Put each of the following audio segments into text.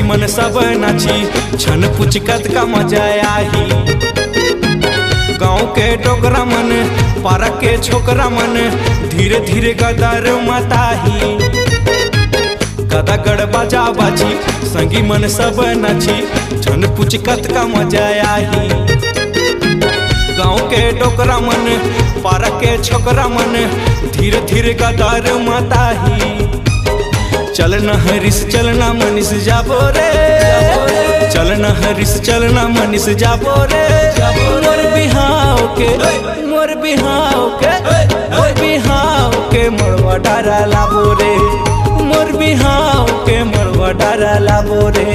संगी मन सब नाची छन पुचकत का मजा आही। गाँव के डोगरा मन पारक के छोकरा मन धीरे धीरे गदर मताही। गदा गड़ बाजा बाजी संगी मन सब नाची छन पुचकत का मजा आही। गाँव के डोकरा मन पारक के छोकरा मन धीरे धीरे गदर मताही। चलना हरिस चलना मनीष जाबो रे, चलना हरिस चलना मनीष जाबो रे। मोर बिहाव के मोर बिहाव के मोर बिहाव के मड़वा डारा लाबो रे। मोर बिहाव के मड़वा डारा लाबो रे।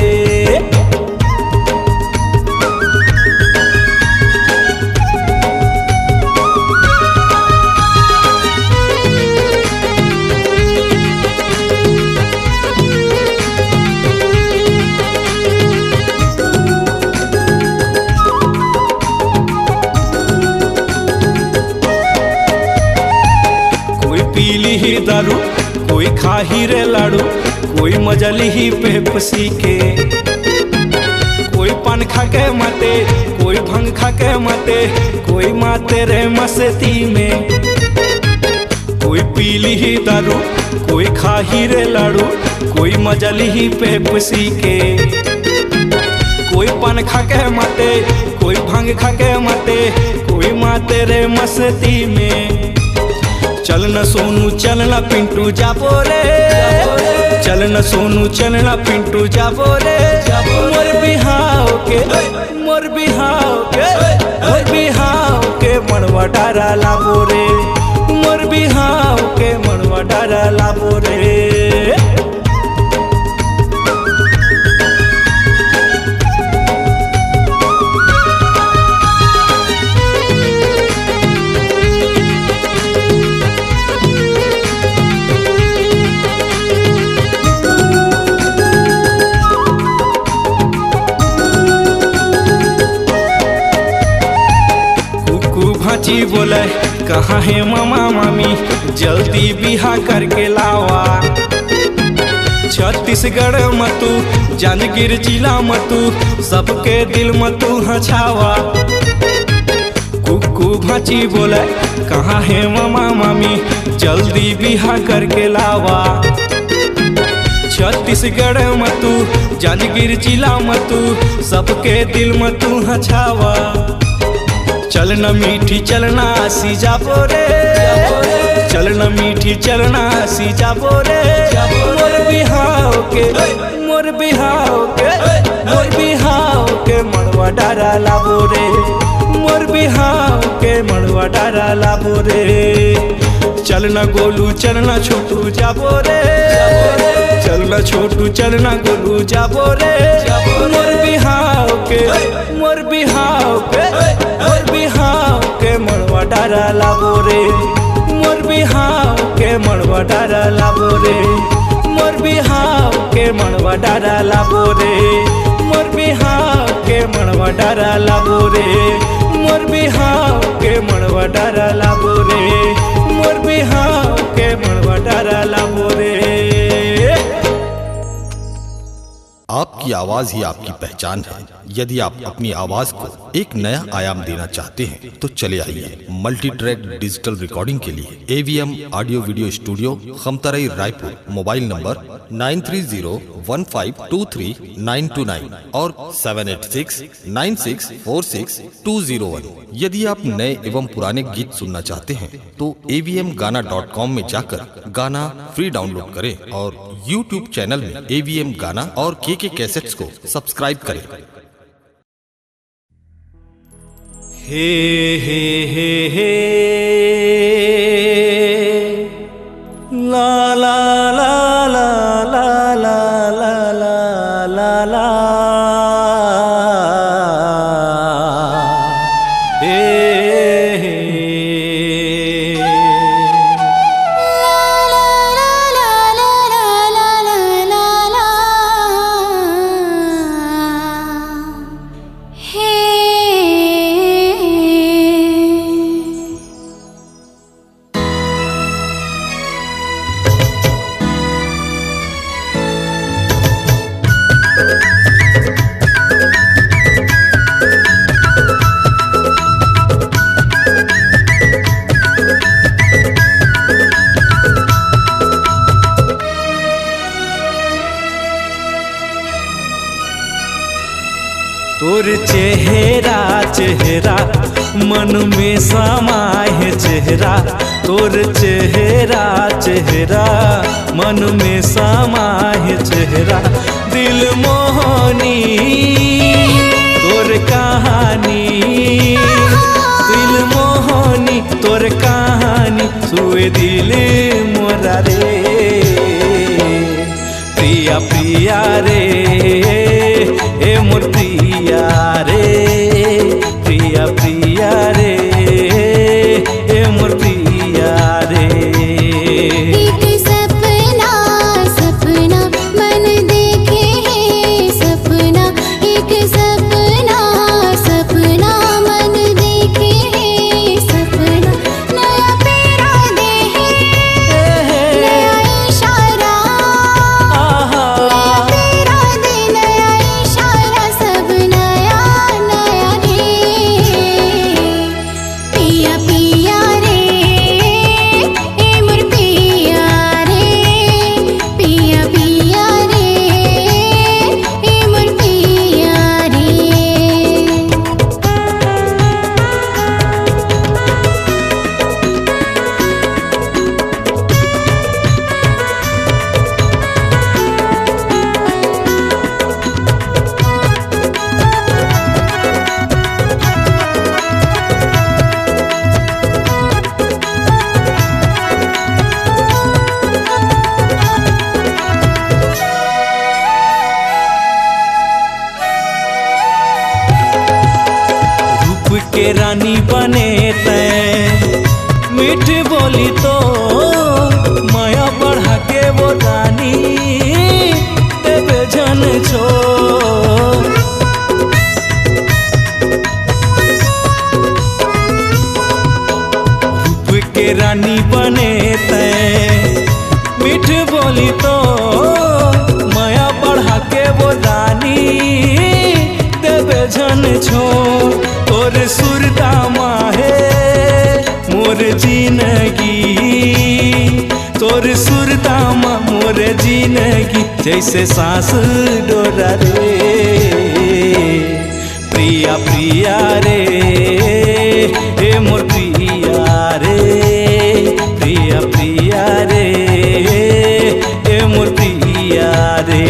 पीली ही दारू कोई खाही रे लाड़ू, कोई मजली ही पेप्सी के। कोई पान खा के माते, कोई भंग खा के माते, कोई माते रे मस्ती में। कोई पीली ही दारू कोई खाही रे लाड़ू, कोई मजली ही पेप्सी के। कोई पान खा के माते, कोई भंग खा के माते, कोई माते रे मस्ती में। चलना सोनू चलना पिंटू जाबो रे, चलना सोनू चलना पिंटू जाबो रे। मोर बिहाव के मोर बिहाव के मोर बिहाव के मड़वा डारा लाबो रे। मोर बिहाव के मड़वा डारा लाबो रे। भाची बोले कहाँ है मामा मामी, जल्दी बिहा करके लावा। छत्तीसगढ़ मतू जांजगीर जिला मतू सबके दिल मतू हछावा। कुकू भाची बोले कहाँ है मामा मामी, जल्दी बिहा करके लावा। छत्तीसगढ़ मतू जांजगीर जिला मतू सबके दिल मतू हछावा। चलना मीठी चलना सी जाबो रे, चलना मीठी चलना सी जाबो रे। मोर बिहाव के मोर बिहाव के मोर बिहाव के मड़वा डारा लाबो रे। मोर बिहाव के मड़वा डारा लाबो रे। चलना गोलू चलना छोटू जाबो रे, चलना छोटू चलना गोलू जाबो रे। मोर बिहाव के मोर बिहाव के मोर बिहाव के मड़वा डारा लाबो रे। मोर बिहाव के मड़वा डारा लाबो रे। मोर बिहाव के मड़वा डारा लाबो रे। मोर बिहाव के मड़वा डारा लाबो रे। मोर बिहाव के मड़वा डारा लाबो रे। मोर बिहाव के मड़वा डारा लाबो रे। आपकी आवाज ही आपकी पहचान है। यदि आप अपनी आवाज को एक नया आयाम देना चाहते हैं तो चले आइए मल्टी ट्रैक डिजिटल रिकॉर्डिंग के लिए AVM audio video studio Khamtarai Raipur. Mobile number 9301523929 और 7869646201। यदि आप नए एवं पुराने गीत सुनना चाहते हैं तो avmgana.com में जाकर गाना फ्री डाउनलोड करें और YouTube चैनल में AVM गाना और KK कैसेट्स को सब्सक्राइब करें। हे हे हे हे ला ला ला ला ला ला ला ला ला हे हे चेहरा चेहरा मन में समाए चेहरा तोर चेहरा चेहरा मन में समाए चेहरा दिल मोहनी तोर कहानी दिल मोहनी तोर कहानी सुए दिल मोरा रे प्रिया प्रिया रे ए मोर प्रिया रे प्रिया प्रिया रे ए मोर प्रिया रे। एक सपना सपना मन देखे है सपना एक सपना सपना मन देखे है सपना नया पेरा दे है नया इशारा नया पेरा दे नया इशारा सब नया नया रे पिया पिया रे ए मोर पिया रे पिया पिया रे ए मोर पिया रे। रूप के रानी बने तैं मीठ बोली तो माया बढ़ा के वो रानी तेरे जन छो रूप के रानी बने तैं मीठ बोली तो माया बढ़ा के वो रानी देवे जन छो तोर सुरदामा है मोर जिंदगी तोर सुरदामा मोर जिंदगी जैसे सांस डोरा रे प्रिया प्रिया रे ए मोर प्रिया रे प्रिया प्रिया रे ए मोर प्रिया रे।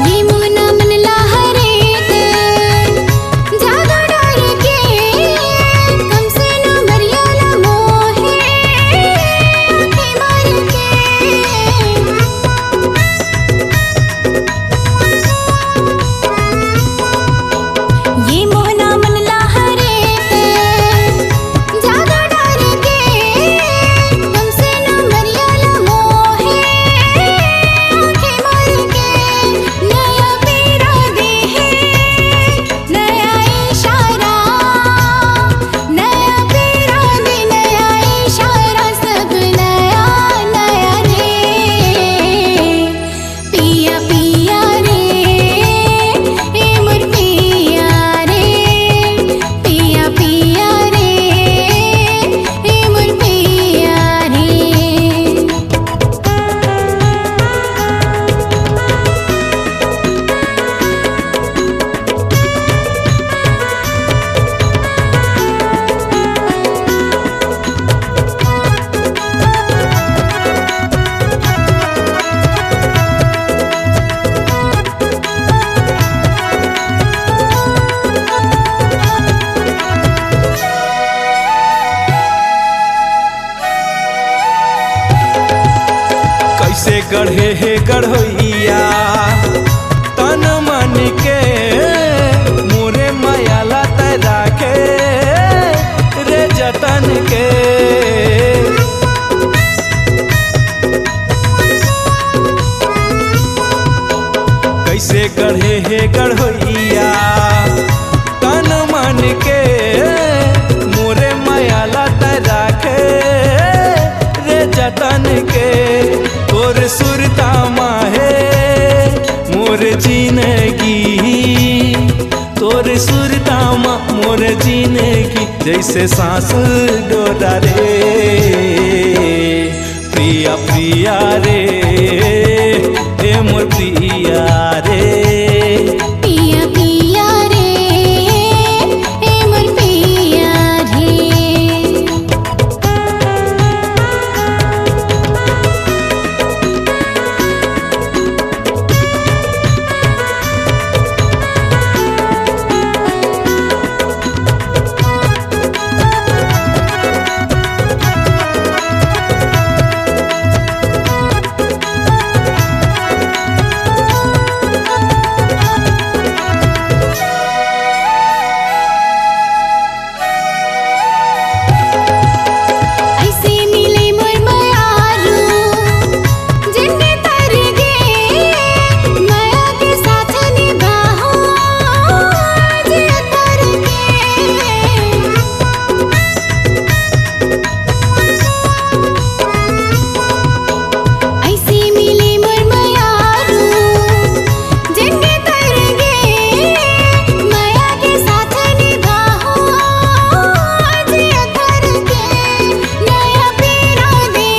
ये मोना मन लहरे ते जादू डाल के कम से न मरिया न मोहे आँखें मार के ये मोना मन लहरे ते जादू डाल के कम से न मरिया न मोहे आँखें मार के नया पेरा दे है नया इशारा नया पेरा दे नया इशारा सब नया नया रे पिया पिया रे ए मोर पिया रे पिया पिया रे ए मोर पिया रे। कैसे गढ़े हे गढ़ोइया तन मन के मोरे मायाला तैरा के रे जतन के कैसे गढ़े हे गढ़ोइया तोर सुरतामा मोर जिंदगी जैसे सांस डोरा रे। प्रिया प्रिया रे ए मोर प्रिया रे। पिया पिया रे ए मोर पिया रे। ऐसे मिले मोर मयारू जिनके तर गे माया के साथ निभाओ जे तर गे। ऐसे मिले मोर मयारू जिनके तर गे माया के साथ निभाओ जे तर गे। नया पीरा दे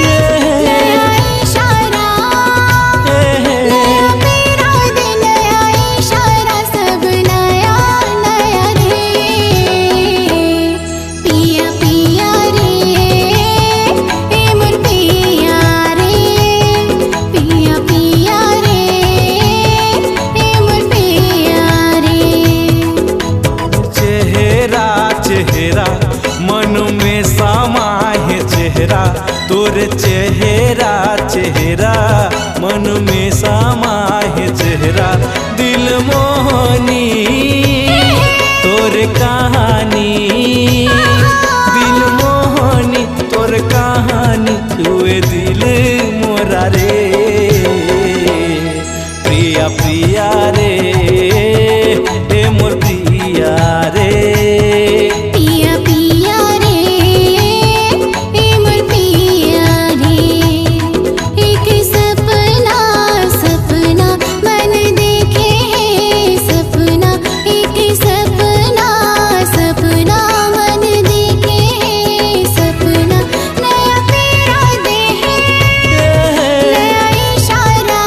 नया इशारा, नया पीरा दे नया इशारा, सब नया नया रे। पिया पिया रे ए मोर पिया रे। पिया पिया रे ए मोर पिया रे। चेहरा चेहरा मन में समा है चेहरा, तोर चेहरा चेहरा मन में समा है चेहरा। दिल मोहनी तोर कहानी, दिल मोहनी तोर कहानी, हुए दिल मोरा रे। प्रिया प्रिया रे ए मोर प्रिया रे। पिया पिया रे ए मोर पिया रे। एक सपना सपना मन देखे है सपना, एक सपना सपना मन देखे है सपना। नया पीरा दे नया इशारा,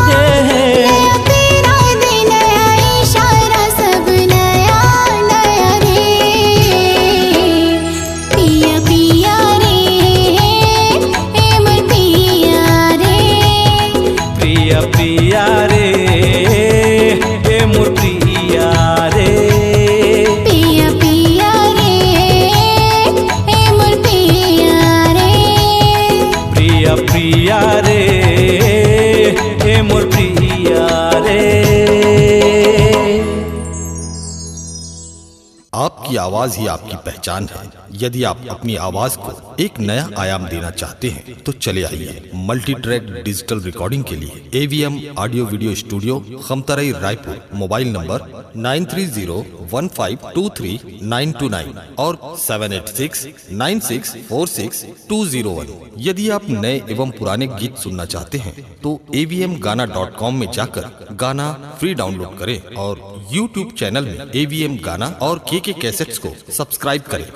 नया पीरा दे नया इशारा, सब नया नया रे। पिया पिया रे ए मोर पिया रे। प्रिया प्रिया रे ए मोर प्रिया रे। पिया पिया रे ए मोर पिया रे। प्रिया प्रिया रे ए मोर प्रिया रे। आपकी आवाज ही आपकी पहचान है। यदि आप अपनी आवाज को एक नया आयाम देना चाहते हैं तो चले आइए मल्टी ट्रैक डिजिटल रिकॉर्डिंग के लिए AVM audio video studio Khamtarai Raipur. Mobile number 9301523929 और 7869646201। यदि आप नए एवं पुराने गीत सुनना चाहते हैं तो avmgana.com में जाकर गाना फ्री डाउनलोड करें और YouTube चैनल में AVM गाना और KK कैसेट्स को सब्सक्राइब करें।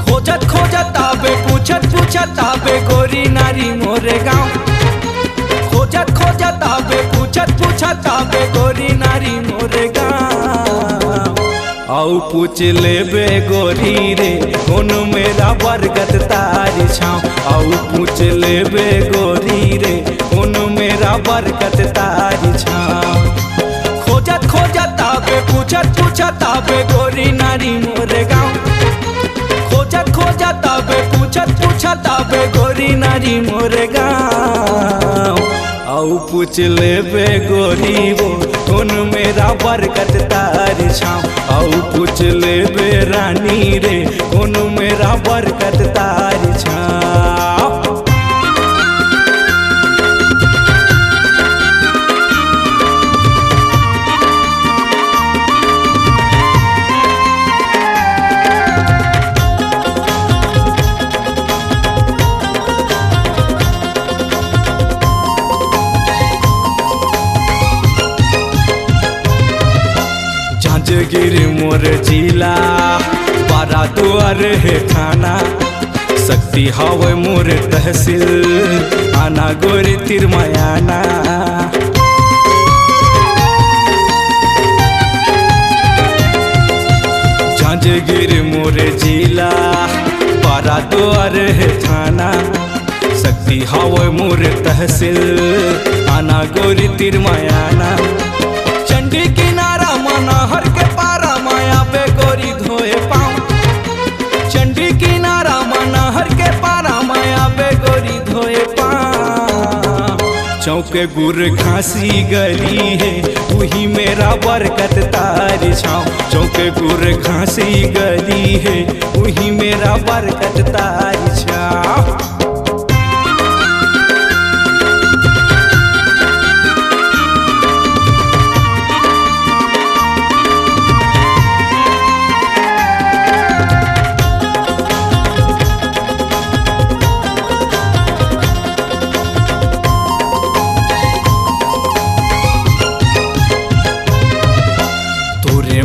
खोजत खोजत आबे पूछत पूछत आबे गोरी नारी मोरे गाँव। खोजत खोजत आबे पूछत पूछत आबे गोरी नारी मोरे गाँव। आउ पूछ लेबे गोरी रे कौन मेरा बरगद तारी छाँव। आउ पूछ लेबे गोरी रे कौन मेरा बरगद तारी छाँव। खोजत खोजत आबे पूछत पूछत आबे गोरी नारी मोरे गाँव। खोजत खोजत आबे पूछत पूछत आबे गोरी नारी मोरे गाँव। आउ औ पूछ ले बे गोरी वो कौन मेरा बरकत तारी छाँव। औ पूछ ले बे रानी रे कौन मेरा बरकत तारी छाँव। गिर मोर जिला बारा दुआर है थाना शक्ति हवे मोर तहसील आना गोरी तिरमयाना। गिर मोर जिला बारा दुआर है थाना शक्ति हवे मोर तहसील आना गोरी तिरमयाना। चंडी किनारा मनहर के पारा माया पे गोरी धोए पाँव। चंडी किनारा मनहर के पारा माया पे गोरी धोए पाँव। चौके गुर खांसी गली है वही मेरा बरकत तारी छाँव। चौके गुर खांसी गली है वही मेरा बरकत तारी छाँव।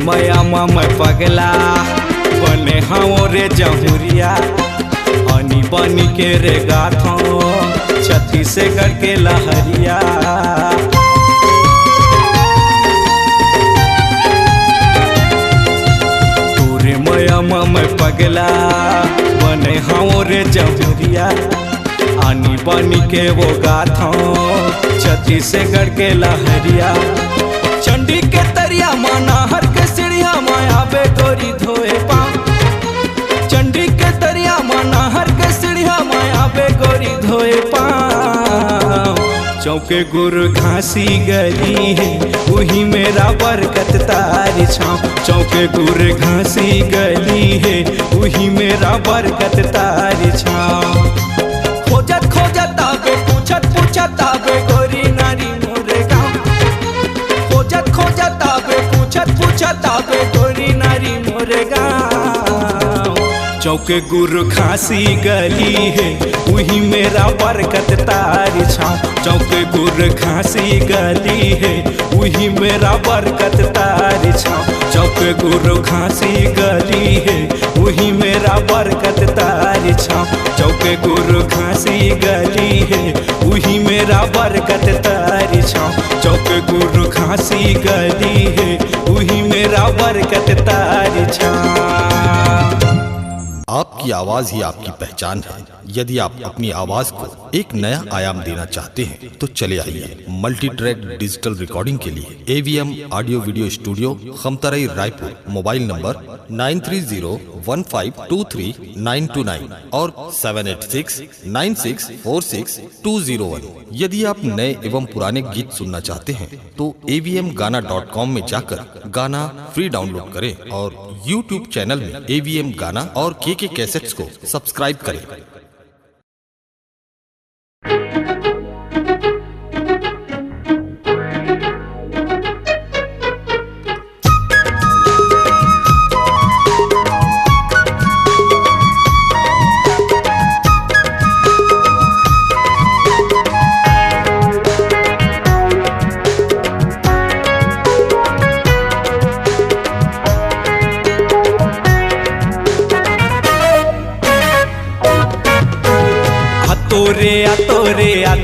मया मैं पगला बने हाँ रे जहुरिया अनी बनी के रे गाथों छत्तीसगढ़ के लहरिया। तोरे मया मैं पगला बने हाँ रे जहुरिया अनी बनी के वो गाथों छत्तीसगढ़ के लहरिया। चंडी के तरिया माना हर के सीढ़िया माया बे गोरी धोए पाँव। चंडी के तरिया माना हर के सीढ़िया माया बे गोरी धोए पाँव। चौके गुरु घासी गली है वही मेरा बरकत तारी छाँव। चौके गुरु घासी गली है वही मेरा बरकत तारी छाँव। खोजत खोजत आबे पूछत पूछत आबे गोरी नारी मोरे गाँव। खोजत खोजत आबे पूछत पूछत आबे गोरी नारी मोरे गाँव। चौके गुरु खांसी गली है वही मेरा बरकत तारी छाँव। चौके गुरु खांसी गली है वही मेरा बरकत तारी छाँव। चौके गुरु खांसी गली है वही मेरा बरकत तारी छाँव। चौके गुरु खांसी गली है वही मेरा बरकत तारी छाँव। चौके गुरु खांसी गली है वही मेरा बरकत तारी छाँव। आपकी आवाज ही आपकी पहचान है। यदि आप अपनी आवाज को एक नया आयाम देना चाहते हैं तो चले आइए मल्टी ट्रैक डिजिटल रिकॉर्डिंग के लिए AVM audio video studio Khamtarai Raipur. Mobile number 9301523929 और 7869646201। यदि आप नए एवं पुराने गीत सुनना चाहते हैं तो avmgana.com में जाकर गाना फ्री डाउनलोड करें और YouTube चैनल में AVM गाना और KK कैसेट्स को सब्सक्राइब करें।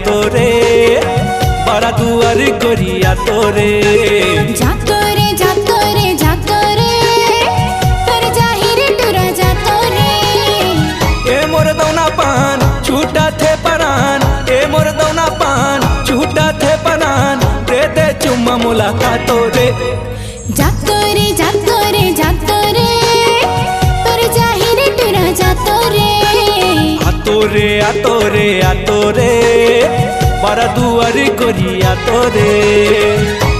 तोरे बड़ा दुआर गोरिया तोरे जातो रे पर जाहिर टुरा जातो रे। ए मोर दौना पान छूटा थे परान। ए मोर दौना पान छूटा थे परान। दे दे चुम्मा मुलाकातो रे। जातो रे पर जाहिर टुरा जातो रे। आ तोरे बड़ा दुआरी गोरिया तोरे।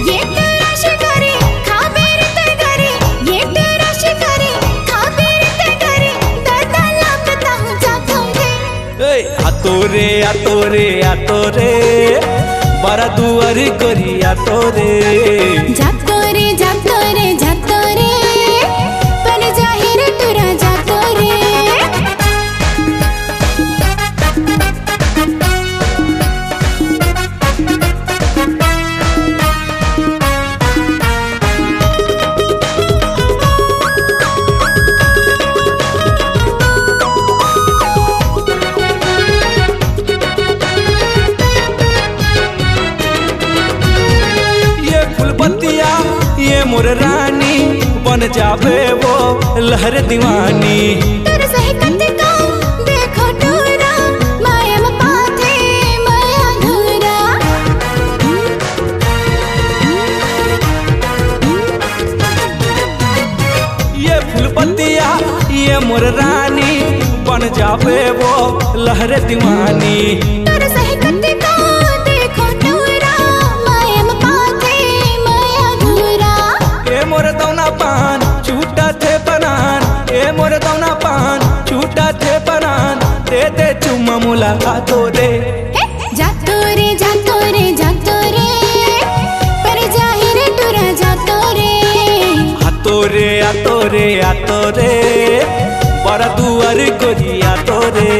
ये तेरा शिकारी खाबेर ते करे, ये तेरा शिकारी खाबेर ते करे, दादा लगता हूँ जातो रे। आतोरे आतोरे आतोरे बड़ा दुआरी गोरिया तोरे। जातो रे जातो रे जातो रे, पर जाहिर तुरा जातो रे। ये मोर रानी बन जावे वो लहर दीवानी। तेरे सही कते का देखो टूरा, माया में पाथे माया धूरा। ये फूल पत्तिया ये मोर रानी बन जावे वो लहर दीवानी। तेरे सही कते का देखो टूरा, माया में पाथे माया धूरा। ए मोर दौना पान छूटा थे परान, ए मोर दौना पान छूटा थे परान, दे दे चुम्मा मुलाकातो रे। जातो रे जातो रे जातो रे, पर जाहिर तुरा जातो रे। आतोरे आतोरे आतोरे बड़ा दुआरी गोरिया तोरे।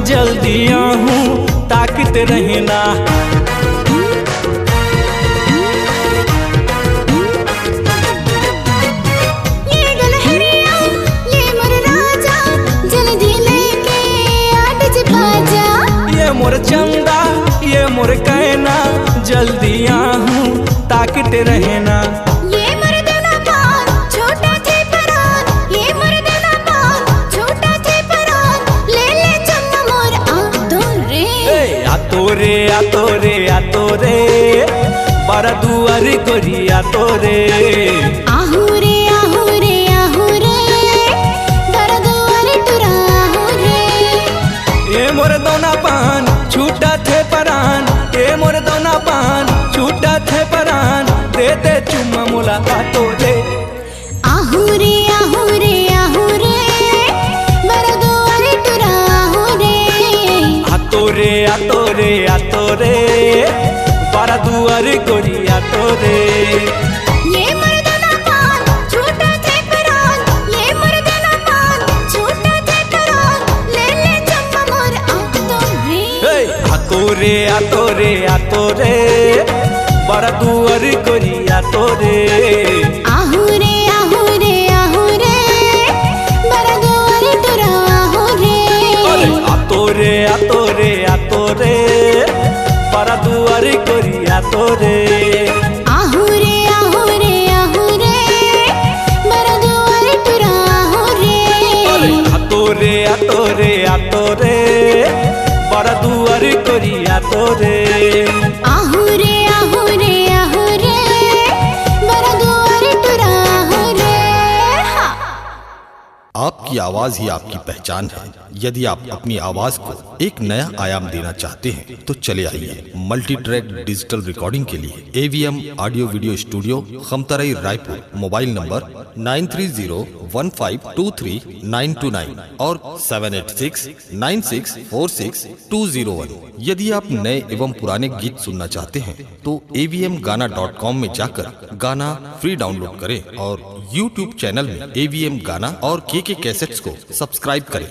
जल्दी आहूं ताकत रहना। ये गलहरिया ये मोर राजा, जल्दी लेके आट जे बाजा। ये मोर चंदा ये मोर कहना, जल्दी आहूं ताकत रहना। ये मोर देना पान छोटा थे परान, ये मोर देना पान छोटा थे परान, ले ले चम्मा मोर आतोरे। आतोरे आतोरे आतोरे बड़ा दुआरी गोरिया तोरे। आहुरे आहुरे आहुरे, बड़ा दुआरी तुरा आहुरे। ए मोर दौना पान छूटा थे परान, ए मोर दौना पान छूटा थे परान, दे दे चुम्मा मुलाकातो रे। आहुरे आहुरे आहुरे, बड़ा दुआरी तुरा आहुरे। आतोरे आतोरे आतोरे बड़ा दुआरी गोरिया तोरे। ये मर्दाना पान छूटा थे परान, ये मर्दाना पान छूटा थे परान, ले ले चम्मा मोर आतोरे। आतोरे आतोरे आतोरे बड़ा दुआरी गोरिया तोरे। आहुरे आहुरे आहुरे, बड़ा दुआरी तुरा आहुरे। आतोरे आतोरे आतोरे बड़ा दुआरी गोरिया तोरे। आहुरे आहुरे आहुरे, बड़ा दुआरी तुरा आहुरे। आतोरे आतोरे आतोरे बड़ा दुआरी गोरिया तोरे। आहुरे आहुरे आहुरे, बड़ा दुआरी तुरा आहुरे। आपकी आवाज ही आपकी पहचान है। यदि आप अपनी आवाज को एक नया आयाम देना चाहते हैं तो चले आइए मल्टी ट्रैक डिजिटल रिकॉर्डिंग के लिए AVM audio video studio Khamtarai Raipur. Mobile number 9301523929 और 7869646201। यदि आप नए एवं पुराने गीत सुनना चाहते हैं तो avmgana.com में जाकर गाना फ्री डाउनलोड करें और YouTube चैनल में AVM गाना और KK कैसेट्स को सब्सक्राइब करें।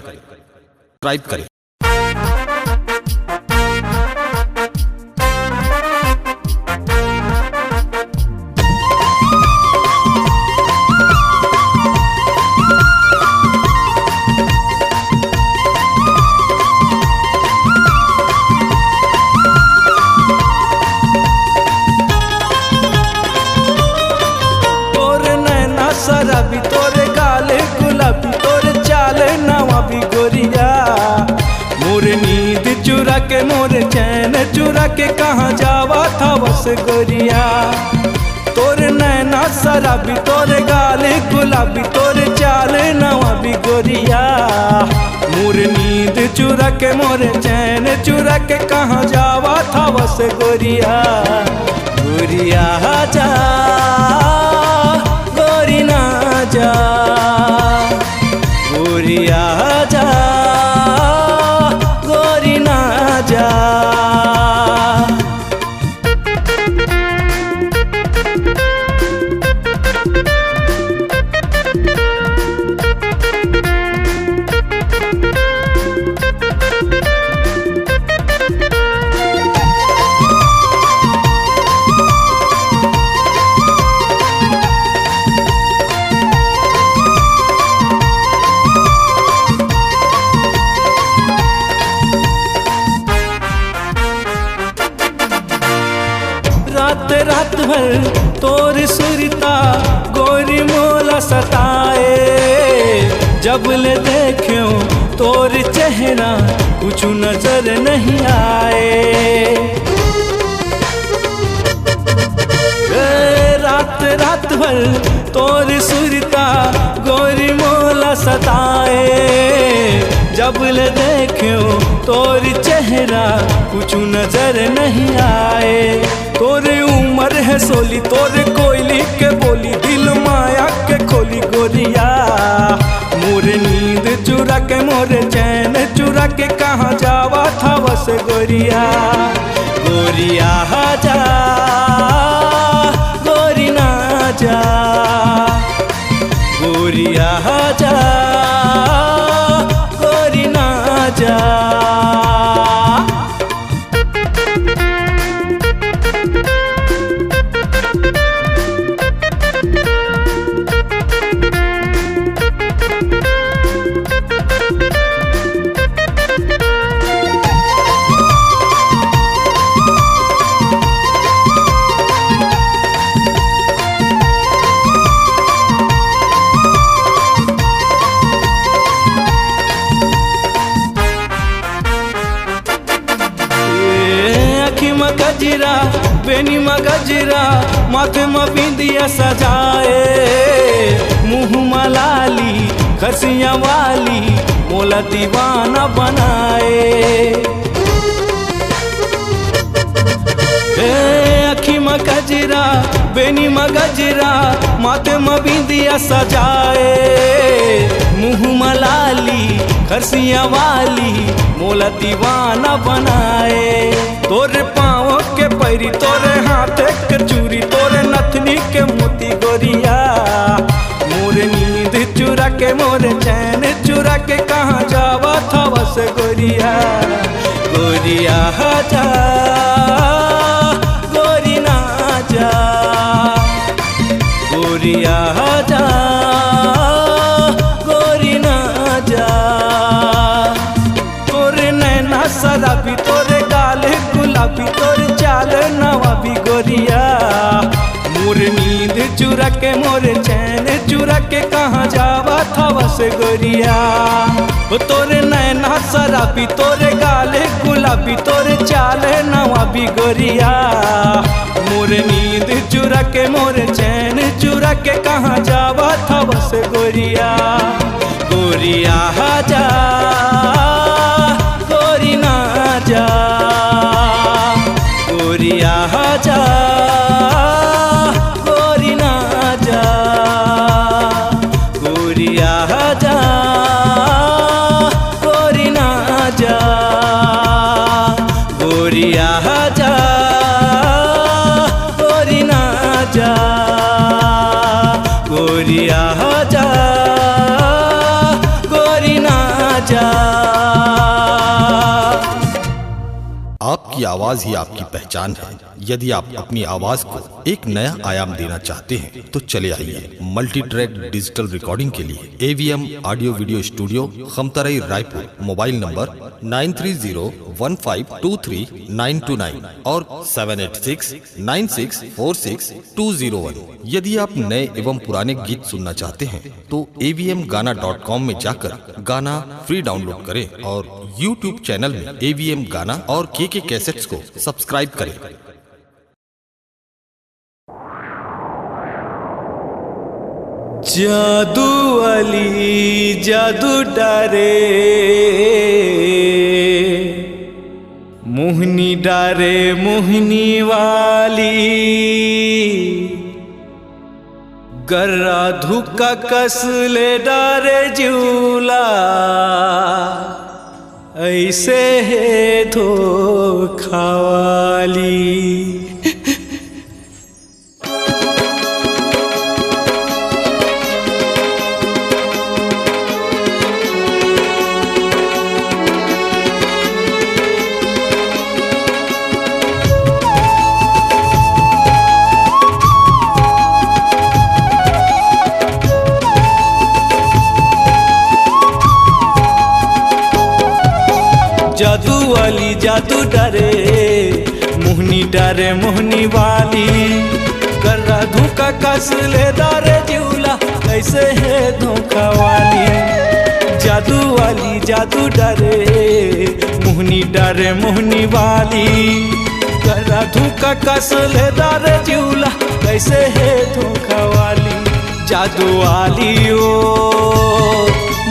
शराबी तोरे गाल गुलाबी तोरे चाल नवाबी गोरिया। मोर नींद चुरा के मोर चैन चुरा के कहाँ जावा था बस गोरिया। तोरे नैना शराबी तोरे गाल गुलाबी तोरे चाल नवाबी गोरिया। मोर नींद चुरा के मोर चैन चुरा के कहाँ जावा था बस गोरिया। गोरिया जा गोरी ना जा गोरिया जा गोरी ना जा। रात रात भर तोर सुरता गोरी मोला सताए। जब ले देखूं तोर चेहरा कुछ नजर नहीं आए। रात रात भर तोर सुरता गोरी मोला सताए। जब ले देखूं तोर चेहरा कुछ नजर नहीं आए। तोरे उम्र है सोली तोरे कोयली के बोली दिल माया के खोली गोरिया। मोरे नींद चुरा के मोरे चैन चुरा के कहाँ जावा था बस गोरिया। गोरिया जा गोरी ना जा गोरिया जा गोरी ना जा। गजरा बेनी गजरा माथे में बिंदिया सजाए। मुँह में लाली खसिया वाली मोला दीवाना बनाए। अखी में गजरा बेनी गजरा माथे में बिंदिया सजाए। मुँह में लाली खसिया वाली मोला दीवाना बनाए। तोरे पाँव के पैरी तोरे हाथ के चूड़ी तोरे नथनी के मोती गोरिया। मोरे नींद चुरा के मोरे चैन चुरा के कहाँ जावा था बस गोरिया। गोरिया जा गोरी ना जा गोरिया जा गोरी ना जा। तोरे नैना शराबी तोरे गाल गुलाबी तोरे चाल नवाबी गोरिया। मोर नींद चुरा के मोरे चैन चुरा के कहाँ जावा था बस गोरिया। तोरे नैना शराबी तोरे गाल गुलाबी तोरे चाल नवाबी गोरिया। मोर नींद चुरा के मोरे चैन चुरा के कहाँ जावा था बस गोरिया। गोरिया जा गोरी ना जा गोरिया जा गोरी ना जा गोरिया जा गोरी ना जा गोरिया जा गोरी ना जा गोरिया जा गोरी ना जा। आपकी आवाज ही आपकी पहचान है। यदि आप अपनी आवाज को एक नया आयाम देना चाहते हैं तो चले आइए मल्टी ट्रैक डिजिटल रिकॉर्डिंग के लिए AVM audio video studio Khamtarai Raipur. Mobile number 9301523929 और 7869646201। यदि आप नए एवं पुराने गीत सुनना चाहते हैं तो avmgana.com में जाकर गाना फ्री डाउनलोड करें और YouTube चैनल में AVM गाना और KK कैसेट्स को सब्सक्राइब करें। जादू वाली जादू डारे, मोहनी डारे मोहनी वाली, गर्रा धुक्का कसले डारे झूला, ऐसे है धोखा वाली। जादू वाली जादू डरे, मोहनी डरे मोहनी वाली, गर्रा धोखा कसले डारे झूला, कैसे है धोखा वाली। जादू वाली जादू डरे, मोहनी डरे मोहनी वाली, गर्रा धोखा कसले डारे झूला, कैसे है धोखा वाली। जादू वाली ओ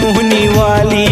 मोहनी वाली,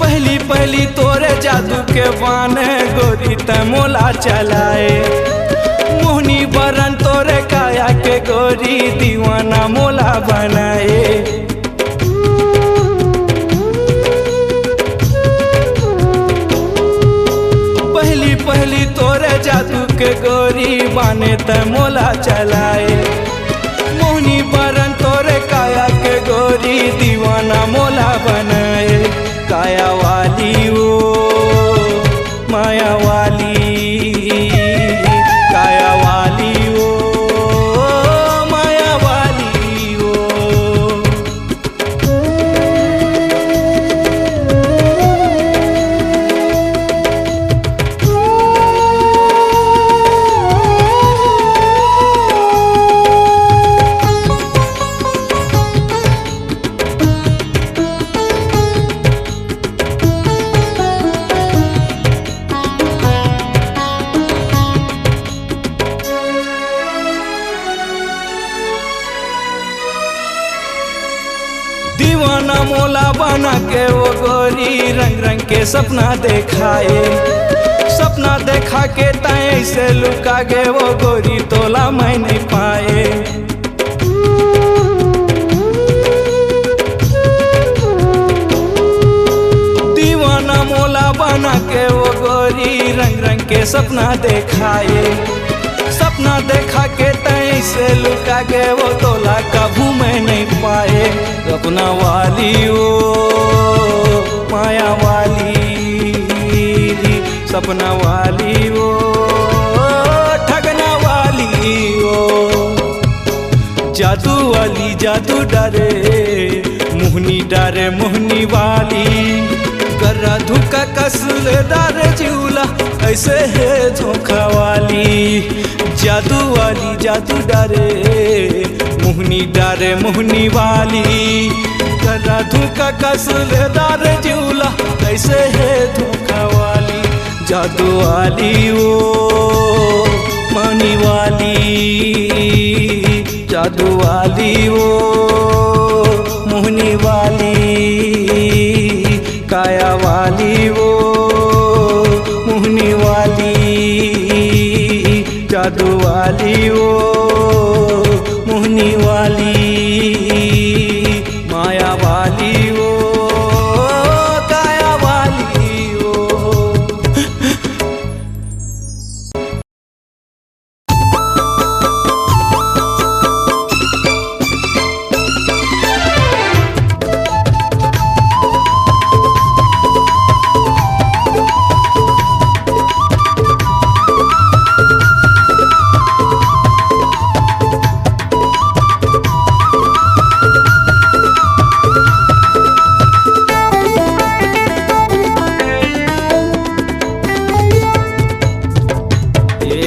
पहली पहली तोरे जादू के बाने गोरी तमोला चलाए, मोहनी बरन तोरे काया के गोरी दीवाना मोला बनाए। पहली पहली तोरे जादू के गोरी बाने तमोला चलाए, मोहनी बरन तोरे काया के गोरी दीवाना मोला बनाए। काया वाली ओ माया वाली, काया वाली ओ माया वाली ओ। दीवाना मोला बना के वो गोरी रंग रंग के सपना देखाए, सपना देखा के ताए से लुका गे वो गोरी तोला मैं नहीं पाए। दीवाना मोला बना के वो गोरी रंग रंग के सपना देखाए, सपना देखा के तय से लुका गे वो तोला कभू मैं नहीं पाए। सपना वाली ओ माया वाली, सपना वाली ओ ठगना वाली ओ। जादू वाली जादू डरे, मोहनी डरे मोहनी वाली, गर्रा धोखा कसले डारे झूला, ऐसे है धोखा वाली। जादू वाली जादू डरे, मोहनी डरे मोहनी वाली, गर्रा धोखा कसले डारे झूला, ऐसे है धोखा वाली। जादू वाली ओ मनी वाली, जादू वाली ओ मोहनी वाली, काया वाली ओ मोहनी वाली, जादू वाली ओ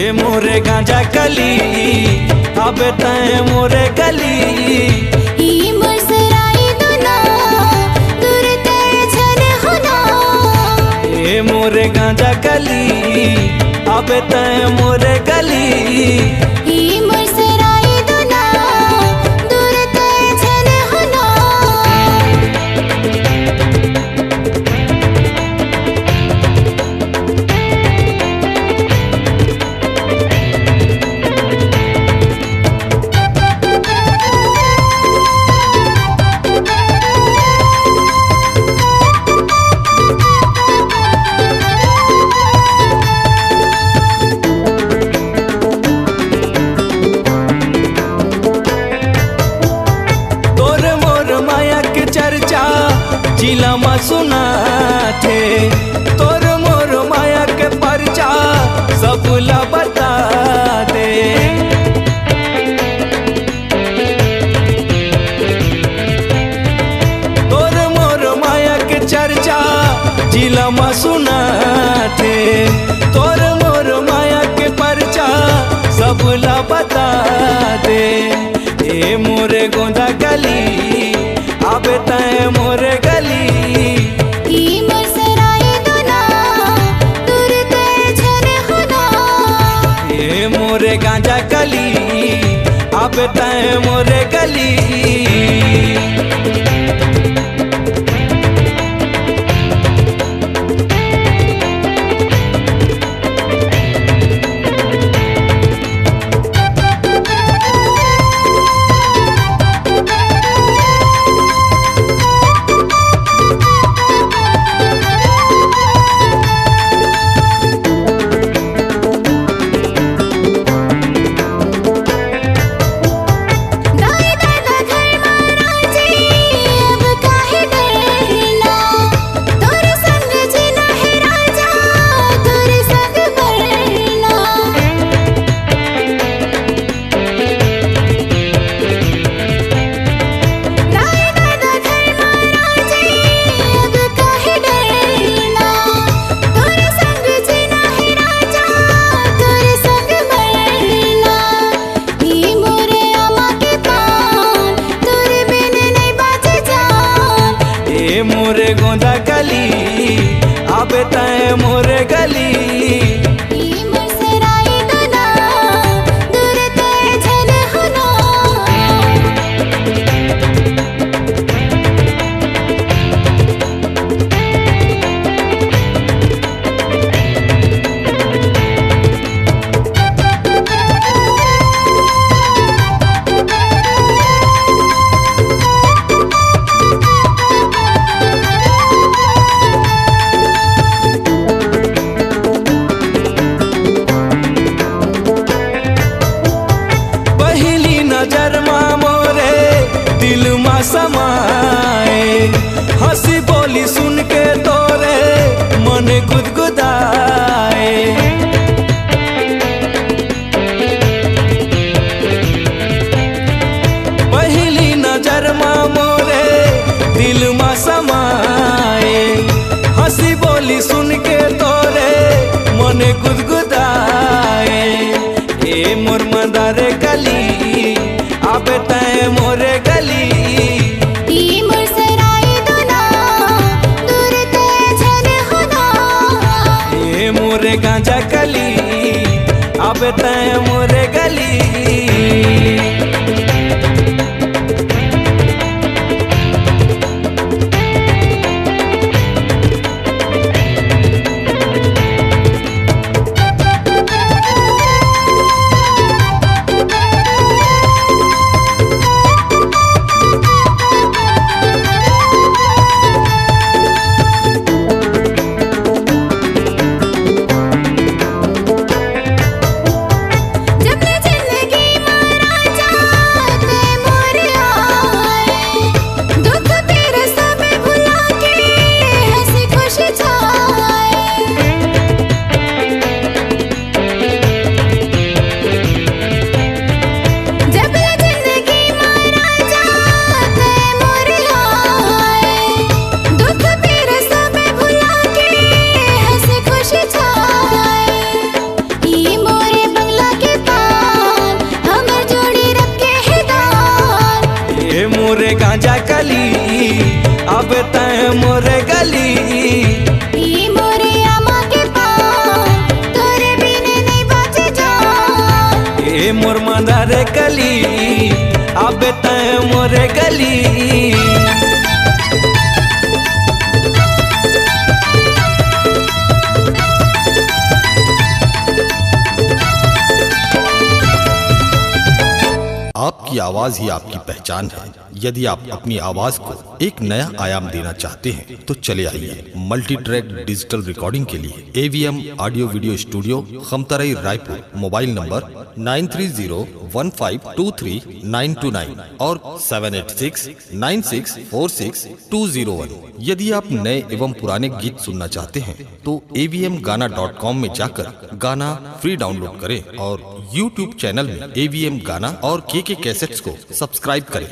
ए मोरे गांजा कली अब तय मोरे गली ई मुस्कुराई दुना दूर तय छन होना ए मोरे गांजा कली अब तय मोरे गली ई मुस्कुराई दुना दूर तय छन होना जिला में सुना थे तोर मोर माया के परचा सब ला बता दे तोर मोर माया के चर्चा जिला में सुना थे तोर मोर माया के परचा सब ला बता दे ए मोरे गोंदा गली अब तय मोरे गली ई मुस्कुराई दुना दूर तय छन होना ए मोरे गांजा कली अब तय मोरे गली मोरे गोंदा गली अब तय मोरे गली ई मुस्कुराई दुना दूर तय छन होना समाए हंसी बोली सुन के तोरे मन गुदगुदाए पहली नजर में मोरे दिल में समाए हंसी बोली सुन के तोरे मन गुदगुदाए ए मोर मंदार गली अब तय मोरे गली ई मुस्कुराई दुना दूर तय छन होना ए मोरे गांजा कली अब तय मोरे गली जब ले जिंदगी में राजा अब तय मोरे गली। ये मोरे आमा के पाँव तोरे बिन नहीं बचे जान। ए मोर मंदारे कली अब तय मोरे गली। आपकी आवाज ही आपकी पहचान है। यदि आप अपनी आवाज को एक नया आयाम देना चाहते हैं तो चले आइए मल्टी ट्रैक डिजिटल रिकॉर्डिंग के लिए AVM audio video studio Khamtarai Raipur. Mobile number 9301523929 और 7869646201। यदि आप नए एवं पुराने गीत सुनना चाहते हैं तो avmgana.com में जाकर गाना फ्री डाउनलोड करें और YouTube चैनल में AVM गाना और KK कैसेट्स को सब्सक्राइब करें।